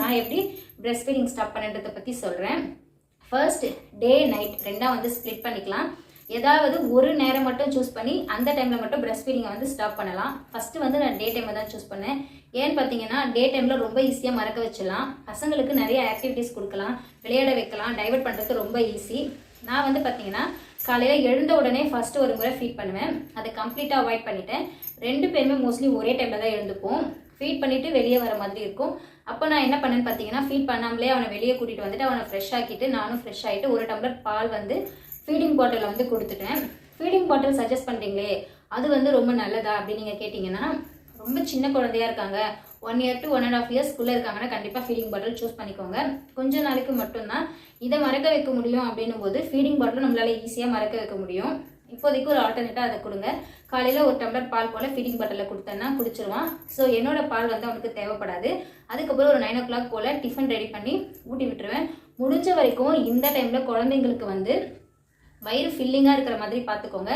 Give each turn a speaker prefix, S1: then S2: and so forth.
S1: நான் எப்படி breast feeding stop பண்ணுறதை பற்றி சொல்கிறேன். ஃபர்ஸ்ட் டே நைட் ரெண்டாக வந்து ஸ்ப்ளிட் பண்ணிக்கலாம். ஏதாவது ஒரு நேரம் மட்டும் சூஸ் பண்ணி அந்த டைமில் மட்டும் பிரஸ்ட் ஃபீடிங்கை வந்து ஸ்டாப் பண்ணலாம். ஃபஸ்ட்டு வந்து நான் டே டைமை தான் சூஸ் பண்ணேன். ஏன்னு பார்த்தீங்கன்னா டே டைமில் ரொம்ப ஈஸியாக மறக்க வச்சிடலாம். பசங்களுக்கு நிறைய ஆக்டிவிட்டீஸ் கொடுக்கலாம், விளையாட வைக்கலாம், டைவர்ட் பண்ணுறது ரொம்ப ஈஸி. நான் வந்து பார்த்தீங்கன்னா காலையில் எழுந்த உடனே ஃபஸ்ட்டு ஒரு முறை ஃபீட் பண்ணுவேன். அதை கம்ப்ளீட்டாக அவாய்ட் பண்ணிவிட்டேன். 2 பேருமே மோஸ்ட்லி ஒரே டைமில் தான் எழுந்துப்போம். ஃபீட் பண்ணிவிட்டு வெளியே வர மாதிரி இருக்கும். அப்போ நான் என்ன பண்ணேன்னு பார்த்தீங்கன்னா ஃபீட் பண்ணாமலே அவனை வெளியே கூட்டிகிட்டு வந்துட்டு அவனை ஃப்ரெஷ் ஆக்கிட்டு நானும் ஃப்ரெஷ் ஆகிட்டு ஒரு டம்ளர் பால் வந்து ஃபீடிங் பாட்டிலில் வந்து கொடுத்துட்டேன். ஃபீடிங் பாட்டில் சஜஸ்ட் பண்ணுறீங்களே அது வந்து ரொம்ப நல்லதா அப்படின்னு நீங்கள் கேட்டிங்கன்னா, ரொம்ப சின்ன குழந்தையாக இருக்காங்க, 1 year to 1.5 years இருக்காங்கன்னா கண்டிப்பாக ஃபீடிங் பாட்டில் சூஸ் பண்ணிக்கோங்க. கொஞ்ச நாளைக்கு மட்டும்தான் இதை மறக்க வைக்க முடியும் அப்படின்னும் போது ஃபீடிங் பாட்டில் நம்மளால் ஈஸியாக மறக்க வைக்க முடியும். இப்போதைக்கு ஒரு ஆல்டர்னேட்டாக அதை கொடுங்க. காலையில் ஒரு டம்ளர் பால் போல் ஃபீடிங் பாட்டிலில் கொடுத்தேன்னா குடிச்சிருவான். ஸோ என்னோட பால் வந்து அவனுக்கு தேவைப்படாது. அதுக்கப்புறம் ஒரு 9 o'clock போல் டிஃபன் ரெடி பண்ணி ஊட்டி விட்டுருவேன். முடிஞ்ச வரைக்கும் இந்த டைமில் குழந்தைங்களுக்கு வந்து வயிறு ஃபில்லிங்காக இருக்கிற மாதிரி பார்த்துக்கோங்க.